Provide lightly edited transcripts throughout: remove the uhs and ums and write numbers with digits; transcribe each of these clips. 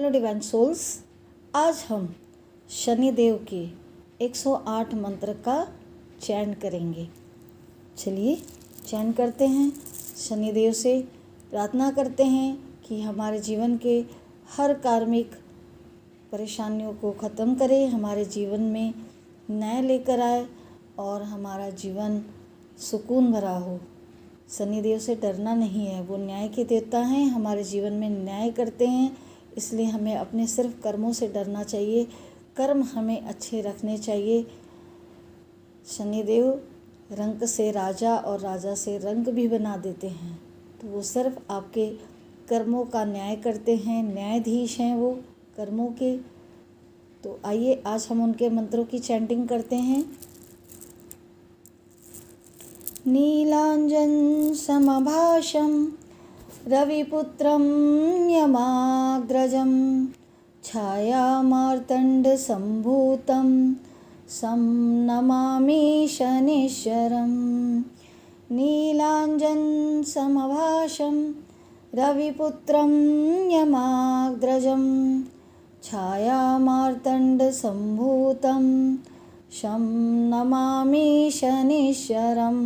Hello divine souls, आज हम शनिदेव के 108 मंत्र का चयन करेंगे। चलिए चयन करते हैं। शनिदेव से प्रार्थना करते हैं कि हमारे जीवन के हर कार्मिक परेशानियों को ख़त्म करे, हमारे जीवन में न्याय लेकर आए और हमारा जीवन सुकून भरा हो। शनिदेव से डरना नहीं है, वो न्याय के देवता हैं, हमारे जीवन में न्याय करते हैं। इसलिए हमें अपने सिर्फ कर्मों से डरना चाहिए, कर्म हमें अच्छे रखने चाहिए। शनिदेव रंक से राजा और राजा से रंक भी बना देते हैं, तो वो सिर्फ आपके कर्मों का न्याय करते हैं, न्यायाधीश हैं वो कर्मों के। तो आइए आज हम उनके मंत्रों की चैंटिंग करते हैं। नीलांजन समभाषं रविपुत्रं यमाग्रजं छायामार्तण्डसम्भूतं सं नमामि शनीश्वरं। नीलांजन समभाषं रविपुत्रं यमाग्रजं छायामार्तण्डसम्भूतं शं नमामि शनीश्वरं।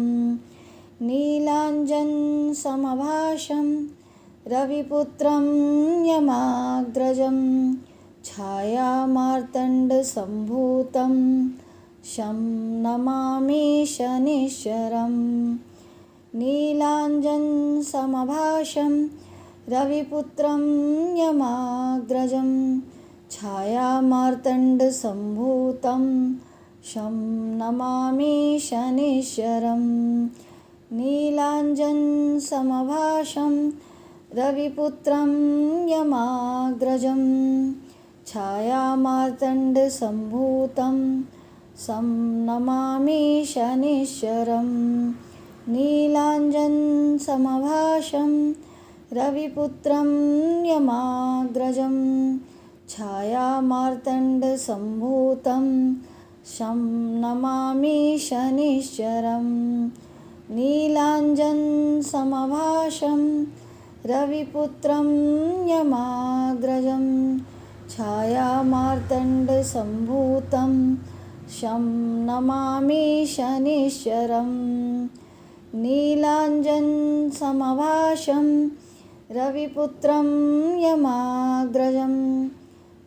नीलांजन समभाषं रविपुत्रं यमाग्रजं छायामार्तण्डसम्भूतं शं नमामि शनीश्वरं। नीलांजन समभाषं रविपुत्रं यमाग्रजं छायामार्तण्डसम्भूतं शं नमामि शनीश्वरं। नीलांजन समभाषं रविपुत्रं यमाग्रजं छायामार्तण्डसम्भूतं शं नमामि शनीश्वरं। नीलांजन समभाषं रविपुत्रं यमाग्रजं छायामार्तण्डसम्भूतं शं नमामि शनीश्वरं। नीलांजन समभाषं रविपुत्रं यमाग्रजं छायामार्तण्डसम्भूतं शं नमामि शनीश्वरं। नीलांजन समभाषं रविपुत्रं यमाग्रजं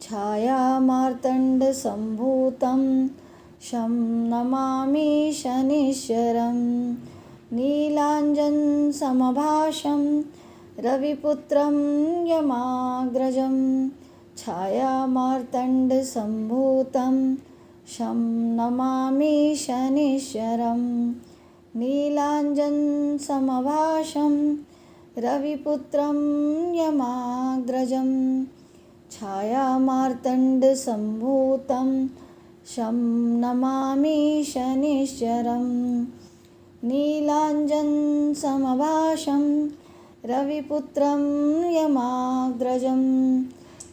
छायामार्तण्डसम्भूतं शं नमामि शनीश्वरं। नीलांजन समभाषं रविपुत्रं यमाग्रजं छायामार्तण्डसम्भूतं शं नमामि शनीश्वरं। नीलांजन समभाषं रविपुत्रं यमाग्रजं छायामार्तण्डसम्भूतं शं नमामि शनीश्वरं। नीलांजन समभाषं रविपुत्रं यमाग्रजं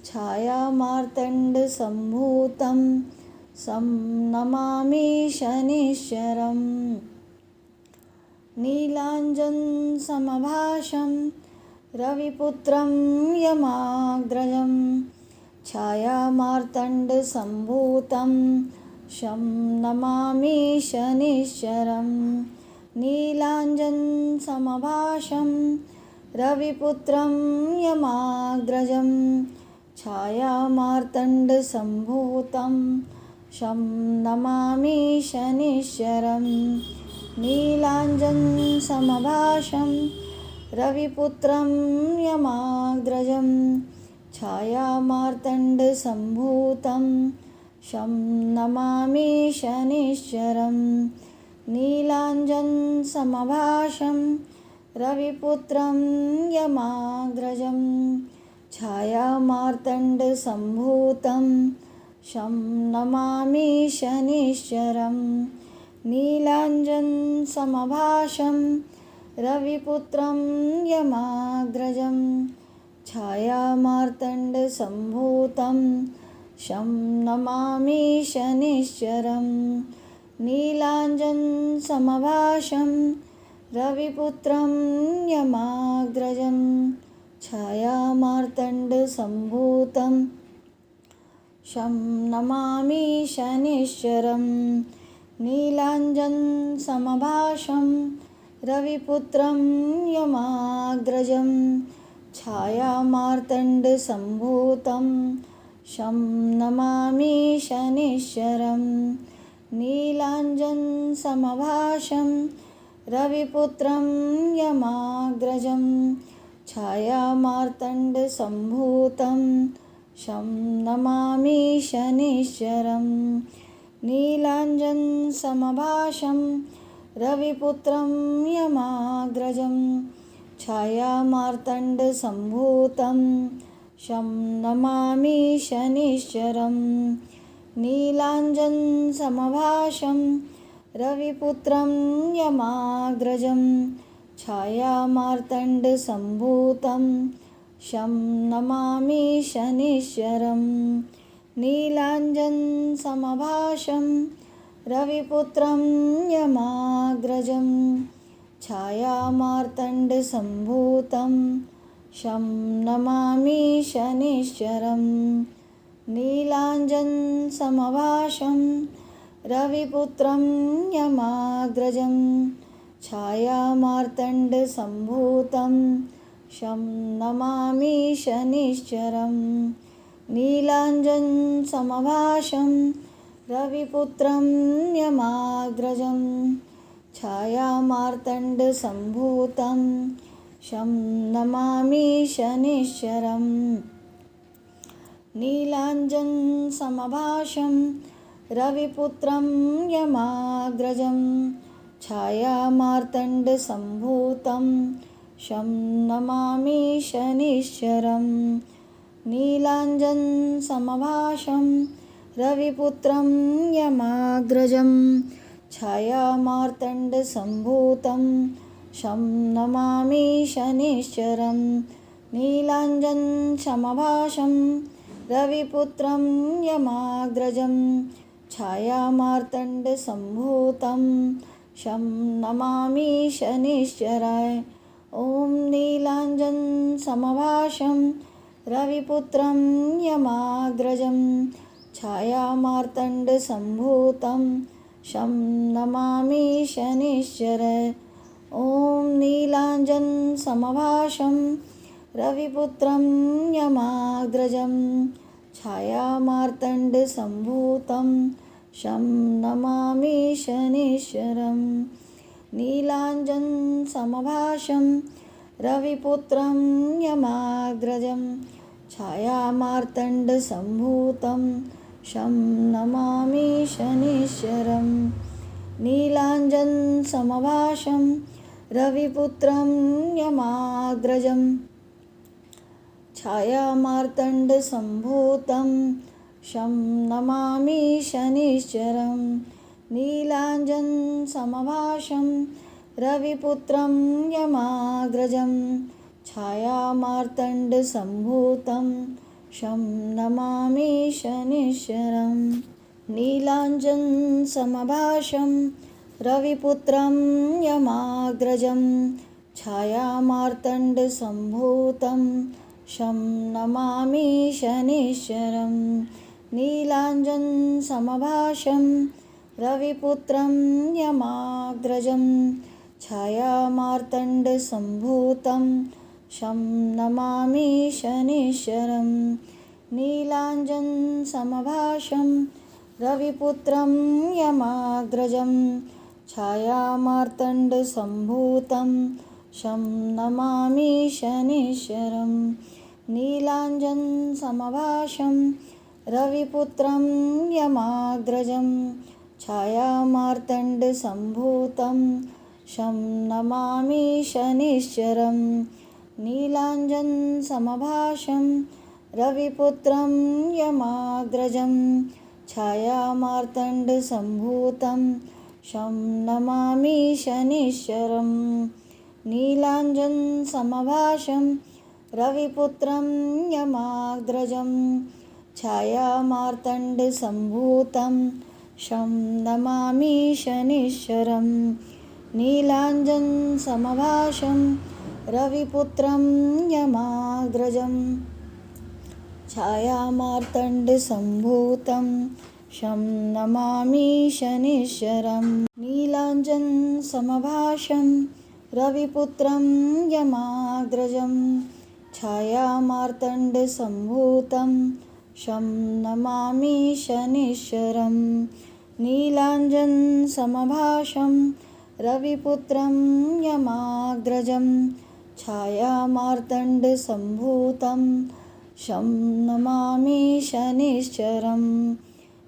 छायामार्तण्डसम्भूतं शं नमामि शनीश्वरं। नीलांजन समभाषं रविपुत्रं यमाग्रजं छायामार्तण्डसम्भूतं शं नमामि शनीश्वरं। नीलांजन समभाषं रविपुत्रं यमाग्रजं छायामार्तण्डसम्भूतं शं नमामि शनीश्वरं। नीलांजन समभाषं रविपुत्रं यमाग्रजं छायामार्तण्डसम्भूतं शं नमामि शनीश्वरं। नीलांजन समभाषं रविपुत्रं यमाग्रजं छायामार्तण्डसम्भूतं शं नमामि शनीश्वरं। नीलांजन समभाषं रविपुत्रं यमाग्रजं छायामार्तण्डसम्भूतं शं नमामि शनीश्वरं। नीलांजन समभाषं रविपुत्रं यमाग्रजं छायामार्तण्डसम्भूतं शं नमामि शनिश्चरं। नीलाञ्जनसमभाषं रविपुत्रं यमाग्रजं छायामार्तण्डसम्भूतं शं नमामि शनिश्चरं। नीलाञ्जनसमभाषं रविपुत्रं यमाग्रजं छायामार्तण्डसम्भूतं शं नमामि शनिश्चरं। नीलाञ्जनसमभाषं रविपुत्रं यमाग्रजं छायामार्तण्डसम्भूतं शं नमामि शनिश्चरं। नीलाञ्जनसमभाषं रविपुत्रं यमाग्रजं छायामार्तण्डसम्भूतं शं नमामि शनिश्चरं। नीलाञ्जनसमभाषं रविपुत्रं यमाग्रजं छायामार्तण्डसम्भूतं शं नमामि शनिश्चरं। नीलाञ्जनसमभाषं रविपुत्रं यमाग्रजं छायामार्तण्डसम्भूतं शं नमामि शनिश्चरं। नीलाञ्जनसमभाषं रविपुत्रं यमाग्रजं छायामार्तण्डसम्भूतं शं नमामि शनिश्चरं। नीलाञ्जनसमभाषं रविपुत्रं यमाग्रजं छायामार्तण्डसम्भूतं शं नमामि शनिश्चरं। नीलाञ्जनसमभाषं रविपुत्रं यमाग्रजं छायामार्तण्डसम्भूतं शं नमामि शनिश्चरं। नीलाञ्जनसमभाषं रविपुत्रं यमाग्रजं छायामार्तण्डसम्भूतं शं नमामि शनिश्चराय। ॐ नीलाञ्जनसमभाषं रविपुत्रं यमाग्रजं छायामार्तण्डसम्भूतं शं नमामि शनिश्चराय। ॐ नीलाञ्जनसमभाषं रविपुत्रं यमाग्रजं छायामार्तण्डसम्भूतं शं नमामि शनिश्चरं। नीलाञ्जनसमभाषं रविपुत्रं यमाग्रजं छायामार्तण्डसम्भूतं शं नमामि शनिश्चरं। नीलाञ्जनसमभाषं रविपुत्रं यमाग्रजं छायामार्तण्डसम्भूतं शं नमामि शनिश्चरं। नीलाञ्जनसमभाषं रविपुत्रं यमाग्रजं छायामार्तण्डसम्भूतं शं नमामि शनिश्चरं। नीलाञ्जनसमभाषं रविपुत्रं यमाग्रजं छायामार्तण्डसम्भूतं शं नमामि शनिश्चरं। नीलाञ्जनसमभाषं रविपुत्रं यमाग्रजं छायामार्तण्डसम्भूतं शं नमामि शनिश्चरं। नीलाञ्जनसमभाषं रविपुत्रं यमाग्रजं छायामार्तण्डसम्भूतं शं नमामि शनिश्चरं। नीलाञ्जनसमभाषं रविपुत्रं यमाग्रजं छायामार्तण्डसम्भूतं शं नमामि शनिश्चरं। नीलाञ्जनसमभाषं रविपुत्रं यमाग्रजं छायामार्तण्डसम्भूतं शं नमामि शनिश्चरं। नीलाञ्जनसमभाषं रविपुत्रं यमाग्रजं छायामार्तण्डसम्भूतं शं नमामि शनिश्चरं। नीलाञ्जनसमभाषं रविपुत्रं यमाग्रजं छायामार्तण्डसम्भूतं शं नमामि शनीश्वरं। नीलाञ्जनसमभाषं रविपुत्रं यमाग्रजं छायामार्तण्डसम्भूतं शं नमामि शनीश्वरं। नीलाञ्जनसमभाषं रविपुत्रं यमाग्रजं छायामार्तण्डसम्भूतं शं नमामि शनीश्वरं।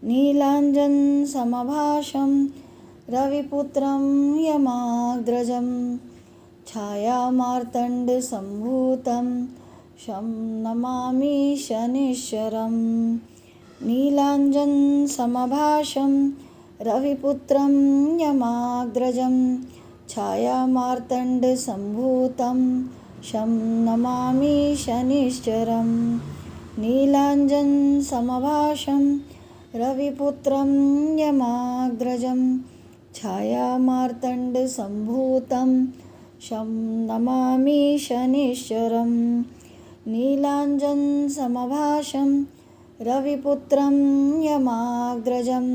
नीलाञ्जनसमभाषं रविपुत्रं यमाग्रजं छायामार्तण्डसम्भूतं शं नमामि शनीश्वरं। नीलाञ्जनसमभाषं रविपुत्रं यमाग्रजं छायामार्तण्डसम्भूतं शं नमामि शनीश्वरं। नीलाञ्जनसमभाषं रविपुत्रं यमाग्रजं छायामार्तण्डसम्भूतं शं नमामि शनीश्वरं। नीलाञ्जनसमभाषं रविपुत्रं यमाग्रजं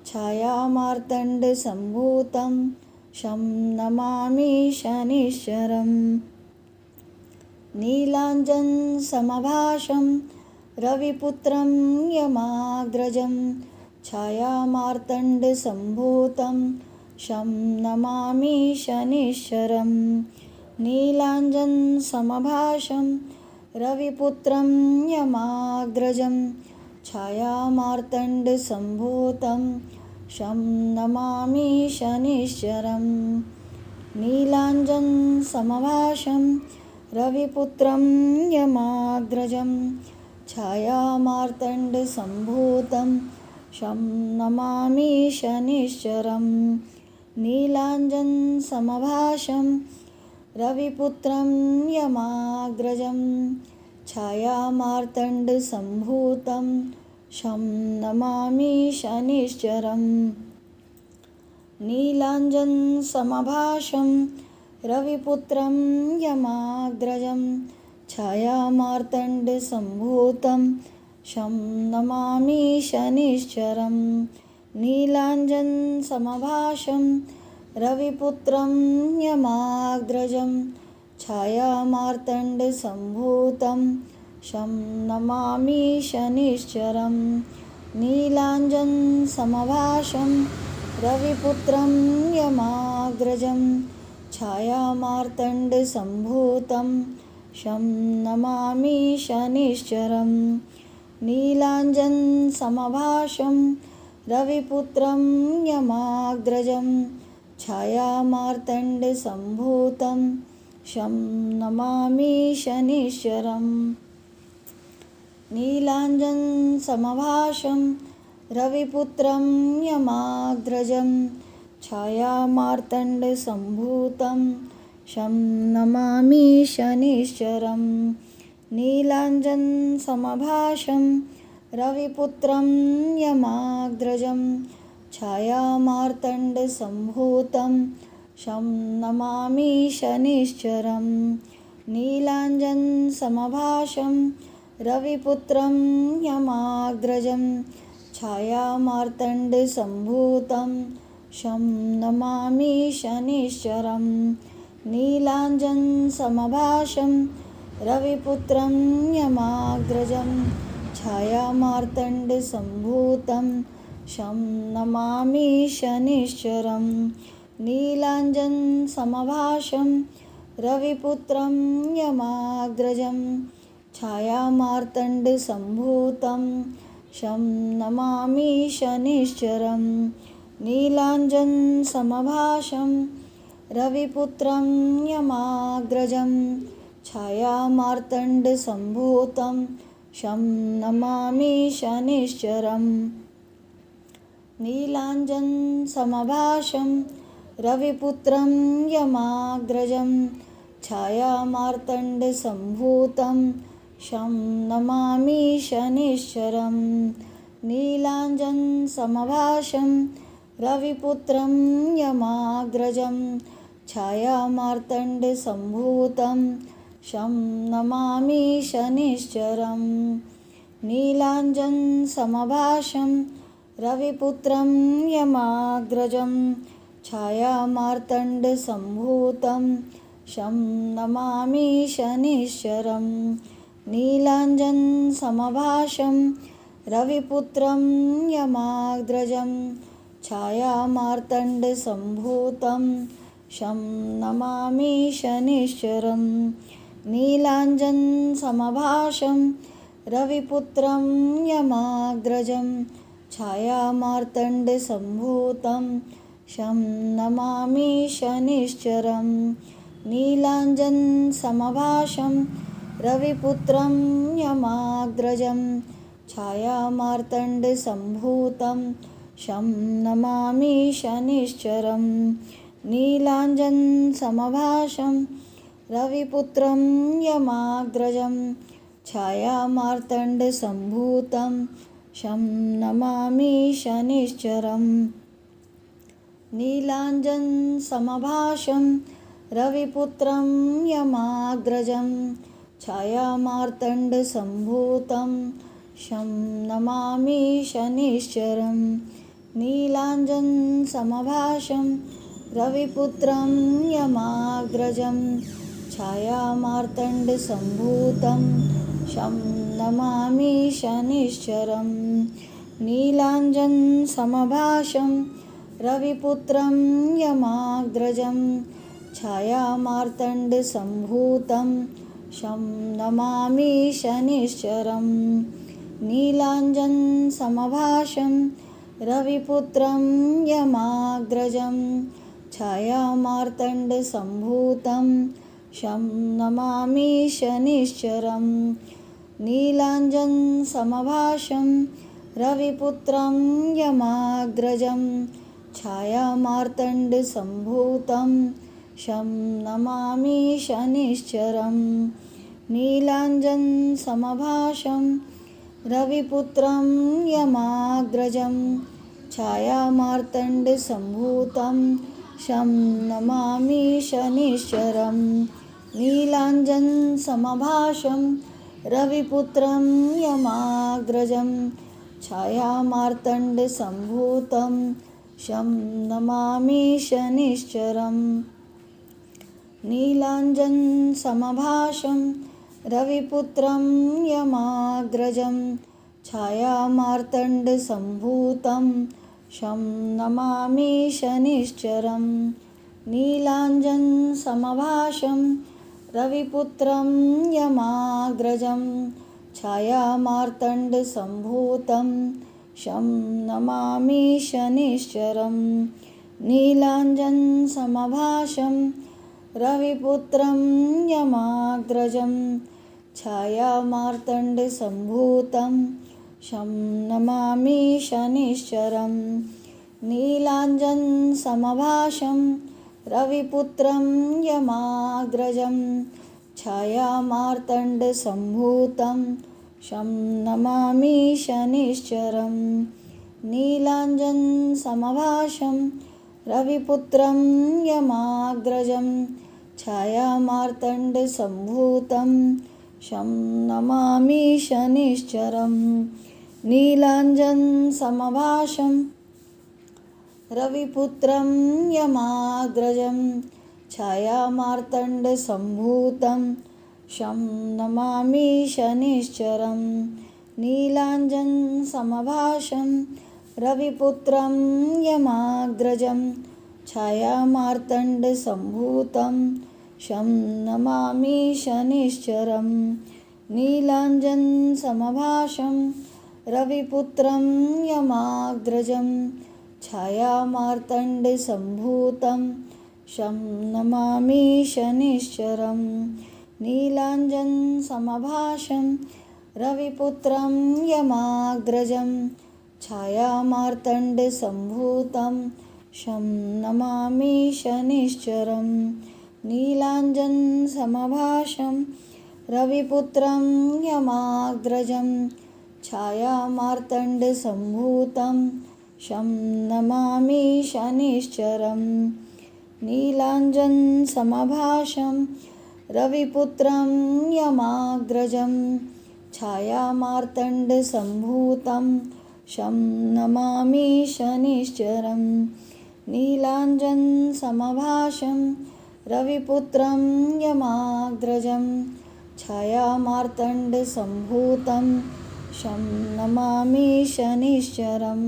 छायामार्तण्डसम्भूतं शं नमामि शनीश्वरं। नीलाञ्जनसमभाषं रविपुत्रं यमाग्रजं छायामार्तण्डसम्भूतं शं नमामि शनीश्वरं। नीलाञ्जनसमभाषं रविपुत्रं यमाग्रजं छायामार्तण्डसम्भूतं शं नमामि शनीश्वरं। नीलाञ्जनसमभाषं रविपुत्रं यमाग्रजं छायामार्तण्डसम्भूतं शं नमामि शनीश्वरं। नीलाञ्जनसमभाषं रविपुत्रं यमाग्रजं छायामार्तण्डसम्भूतं शं नमामि शनीश्वरं। नीलाञ्जनसमभाषं रविपुत्रं यमाग्रजं छायामार्तण्डसम्भूतं शं नमामि शनीश्वरं। नीलाञ्जनसमभाषं रविपुत्रं यमाग्रजं छायामार्तण्डसम्भूतं शं नमामि शनीश्वरं। नीलाञ्जनसमभाषं रविपुत्रं यमाग्रजं छायामार्तण्डसम्भूतं शं नमामि शनीश्वरं। नीलाञ्जनसमभाषं रविपुत्रं यमाग्रजं छायामार्तण्डसम्भूतं शं नमामि शनीश्वरं। नीलाञ्जनसमभाषं रविपुत्रं यमाग्रजं छायामार्तण्डसम्भूतं शं नमामि शनीश्वरं। नीलाञ्जनसमभाषं रविपुत्रं यमाग्रजं छायामार्तण्डसम्भूतं शं नमामि शनीश्वरं। नीलाञ्जनसमभाषं रविपुत्रं यमाग्रजं छायामार्तण्डसम्भूतं शं नमामि शनीश्वरं। नीलाञ्जनसमभाषं रविपुत्रं यमाग्रजं छायामार्तण्डसम्भूतं शं नमामि शनीश्वरं। नीलाञ्जनसमभाषं रविपुत्रं यमाग्रजं छायामार्तण्डसम्भूतं शं नमामि शनीश्वरं। नीलाञ्जनसमभाषं रविपुत्रं यमाग्रजं छायामार्तण्डसम्भूतं शं नमामि शनीश्वरं। नीलाञ्जनसमभाषं रविपुत्रं यमाग्रजं छायामार्तण्डसम्भूतं शं नमामि शनीश्वरं। नीलाञ्जनसमभाषं रविपुत्रं यमाग्रजं छायामार्तण्डसम्भूतं शं नमामि शनिश्चरं। नीलाञ्जनसमभाषं रविपुत्रं यमाग्रजं छायामार्तण्डसम्भूतं शं नमामि शनिश्चरं। नीलाञ्जनसमभाषं रविपुत्रं यमाग्रजं छायामार्तण्डसम्भूतं शं नमामि शनिश्चरं। नीलाञ्जनसमभाषं रविपुत्रं यमाग्रजं छायामार्तण्डसम्भूतं शं नमामि शनिश्चरं। नीलाञ्जनसमभाषं रविपुत्रं यमाग्रजं छायामार्तण्डसम्भूतं शं नमामि शनिश्चरं। नीलाञ्जनसमभाषं रविपुत्रं यमाग्रजं छायामार्तण्डसम्भूतं शं नमामि शनिश्चरं। नीलाञ्जनसमभाषं रविपुत्रं यमाग्रजं छायामार्तण्डसम्भूतं शं नमामि शनिश्चरं। नीलाञ्जनसमभाषं रविपुत्रं यमाग्रजं छायामार्तण्डसम्भूतं शं नमामि शनिश्चरं। नीलाञ्जनसमभाषं रविपुत्रं यमाग्रजं छायामार्तण्डसम्भूतं शं नमामि शनिश्चरं। नीलाञ्जनसमभाषं रविपुत्रं यमाग्रजं छायामार्तण्डसम्भूतं शं नमामि शनिश्चरं। नीलाञ्जनसमभाषं रविपुत्रं यमाग्रजं छायामार्तण्डसम्भूतं शं नमामि शनिश्चरं। नीलाञ्जनसमभाषं रविपुत्रं यमाग्रजं छायामार्तण्डसम्भूतं शं नमामि शनिश्चरं। नीलाञ्जनसमभाषं रविपुत्रं यमाग्रजं छायामार्तण्डसम्भूतं शं नमामि शनिश्चरं। नीलाञ्जनसमभाषं रविपुत्रं यमाग्रजं छायामार्तण्डसम्भूतं शं नमामि शनिश्चरं। नीलाञ्जनसमभाषं रविपुत्रं यमाग्रजं छायामार्तण्डसम्भूतं शं नमामि शनिश्चरं। नीलाञ्जनसमभाषं रविपुत्रं यमाग्रजं छायामार्तण्डसम्भूतं शं नमामि शनिश्चरं। नीलाञ्जनसमभाषं रविपुत्रं यमाग्रजं छायामार्तण्डसम्भूतं शं नमामि शनिश्चरं। नीलाञ्जनसमभाषं रविपुत्रं यमाग्रजं छायामार्तण्डसम्भूतं शं नमामि शनिश्चरं। नीलाञ्जनसमभाषं रविपुत्रं यमाग्रजं छायामार्तण्डसम्भूतं शं नमामि शनिश्चरं। नीलाञ्जनसमभाषं रविपुत्रं यमाग्रजं छायामार्तण्डसम्भूतं शं नमामि शनिश्चरं। नीलाञ्जनसमभाषं रविपुत्रं यमाग्रजं छायामार्तण्डसम्भूतं शं नमामि शनिश्चरं। नीलाञ्जनसमभाषं रविपुत्रं यमाग्रजं छायामार्तण्डसम्भूतं शं नमामि शनिश्चरं। नीलाञ्जनसमभाषं रविपुत्रं यमाग्रजं छायामार्तण्डसम्भूतं शं नमामि शनिश्चरं। नीलाञ्जनसमभाषं रविपुत्रं यमाग्रजं छायामार्तण्डसम्भूतं शं नमामि शनिश्चरं। नीलाञ्जनसमभाषं रविपुत्रं यमाग्रजं छायामार्तण्डसम्भूतं शं नमामि शनिश्चरं।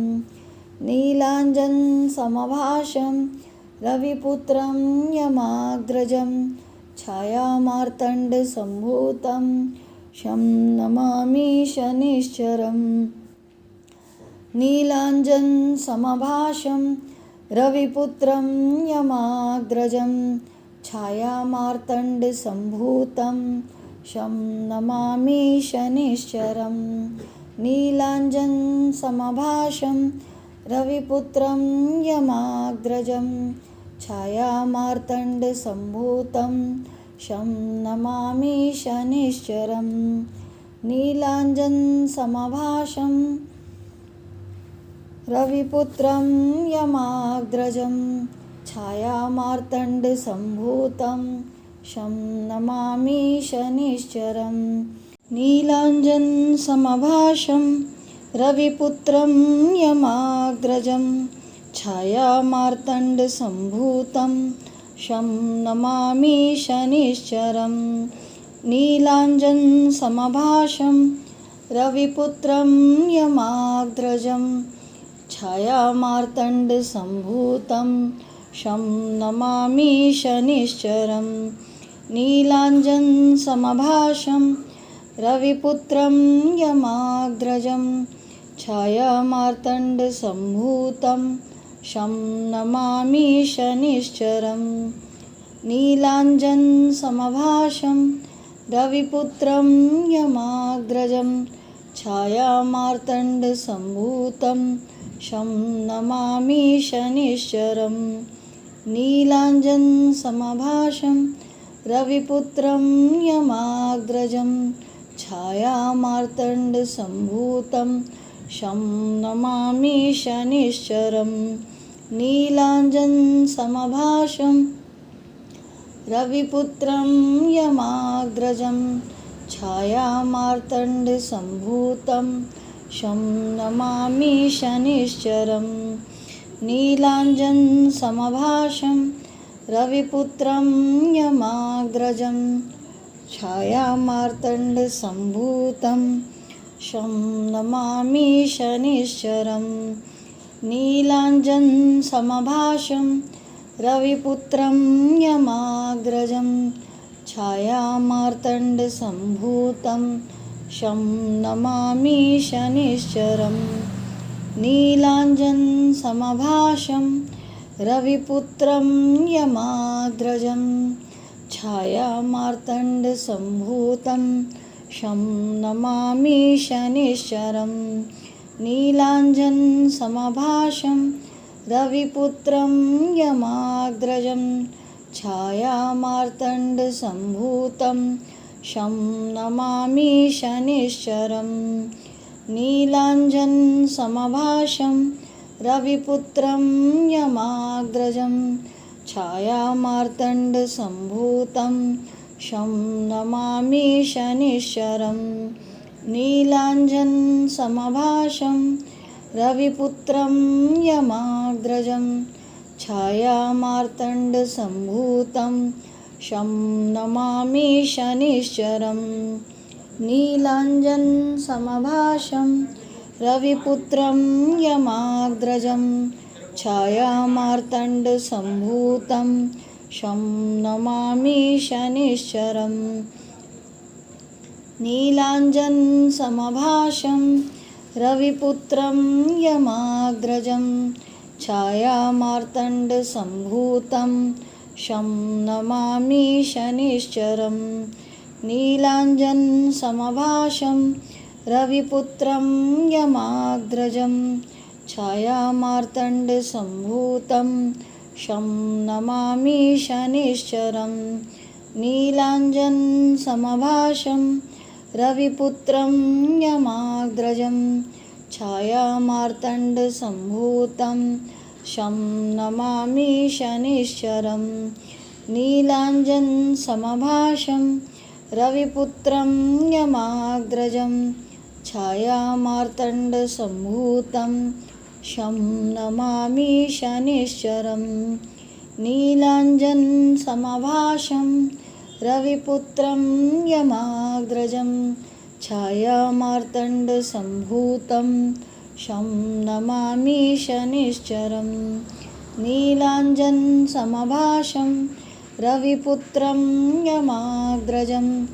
नीलाञ्जनसमभाषं रविपुत्रं यमाग्रजं छायामार्तण्डसम्भूतं शं नमामि शनिश्चरं। नीलाञ्जनसमभाषं रविपुत्रं यमाग्रजं छायामार्तण्डसम्भूतं शं नमामि शनिश्चरं। नीलाञ्जनसमभाषं रविपुत्रं यमाग्रजं छायामार्तण्डसम्भूतं शं नमामि शनिश्चरं। नीलाञ्जनसमभाषं रविपुत्रं यमाग्रजं छायामार्तण्डसम्भूतं शं नमामि शनिश्चरं। नीलाञ्जनसमभाषं रविपुत्रं यमाग्रजं छायामार्तण्डसम्भूतं शं नमामि शनिश्चरं। नीलाञ्जनसमभाषं रविपुत्रं यमाग्रजं छायामार्तण्डसम्भूतं शं नमामि शनिश्चरं। नीलाञ्जनसमभाषं रविपुत्रं यमाग्रजं छायामार्तण्डसम्भूतं शं नमामि शनिश्चरं। नीलाञ्जनसमभाषं रविपुत्रं यमाग्रजं छायामार्तण्डसम्भूतं शं नमामि शनिश्चरं। नीलाञ्जनसमभाषं रविपुत्रं यमाग्रजं छायामार्तण्डसम्भूतं शं नमामि शनिश्चरं। नीलाञ्जनसमभाषं रविपुत्रं यमाग्रजं छायामार्तण्डसम्भूतं शं नमामि शनिश्चरं। नीलाञ्जनसमभाषं रविपुत्रं यमाग्रजं छायामार्तण्डसम्भूतं शं नमामि शनिश्चरं। नीलाञ्जनसमभाषं रविपुत्रं यमाग्रजं छायामार्तण्डसम्भूतं शं नमामि शनिश्चरं। नीलाञ्जनसमभाषं रविपुत्रं यमाग्रजं छायामार्तण्डसम्भूतं शं नमामि शनिश्चरं। नीलाञ्जनसमभाषं रविपुत्रं यमाग्रजं छायामार्तण्डसम्भूतं शं नमामि शनिश्चरं। नीलाञ्जनसमभाषं रविपुत्रं यमाग्रजं छायामार्तण्डसम्भूतं शं नमामि शनिश्चरं। नीलाञ्जनसमभाषं रविपुत्रं यमाग्रजं छायामार्तण्डसम्भूतं शं नमामि शनिश्चरं। नीलाञ्जनसमभाषं रविपुत्रं यमाग्रजं छायामार्तण्डसम्भूतं शं नमामि शनिश्चरं। नीलाञ्जनसमभाषं रविपुत्रं यमाग्रजं छायामार्तण्डसम्भूतं शं नमामि शनिश्चरं। नीलाञ्जनसमभाषं रविपुत्रं यमाग्रजं छायामार्तण्डसम्भूतं शं नमामि शनिश्चरं। नीलाञ्जनसमभाषं रविपुत्रं यमाग्रजं छायामार्तण्डसम्भूतं शं नमामि शनिश्चरं नीलाञ्जनसमभाषं रविपुत्रं यमाग्रजं छायामार्तण्डसम्भूतं शं नमामि शनिश्चरं नीलाञ्जनसमभाषं रविपुत्रं यमाग्रजं छायामार्तण्डसम्भूतं शं नमामि शनिश्चरं नीलाञ्जनसमभाषं रविपुत्रं यमाग्रजं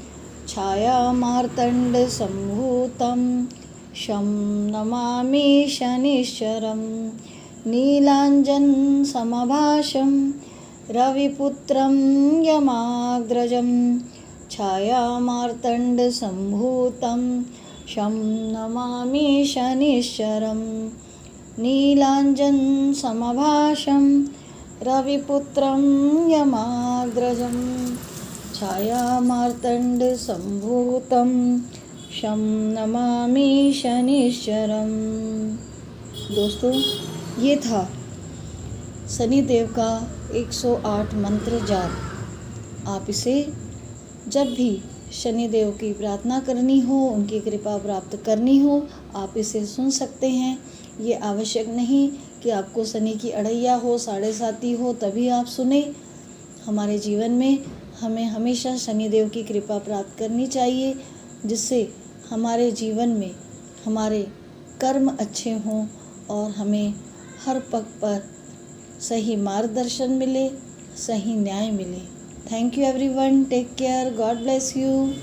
छायामार्तण्डसम्भूतं शं नमामि शनिश्चरं नीलाञ्जनसमभाषं रविपुत्रं यमाग्रजं छायामार्तण्डसम्भूतं शं नमामि शनिश्चरं नीलाञ्जनसमभाषं रविपुत्रं यमाग्रजं छायामार्तण्डसम्भूतं शं नमामि शनिश्चरं। दोस्तों, ये था शनिदेव का 108 मंत्र जाप। आप इसे जब भी शनिदेव की प्रार्थना करनी हो, उनकी कृपा प्राप्त करनी हो, आप इसे सुन सकते हैं। ये आवश्यक नहीं कि आपको शनि की अड़ैया हो, 7.5 हो तभी आप सुने। हमारे जीवन में हमें हमेशा शनिदेव की कृपा प्राप्त करनी चाहिए, जिससे हमारे जीवन में हमारे कर्म अच्छे हों और हमें हर पग पर सही मार्गदर्शन मिले, सही न्याय मिले। Thank you everyone, take care, God bless you.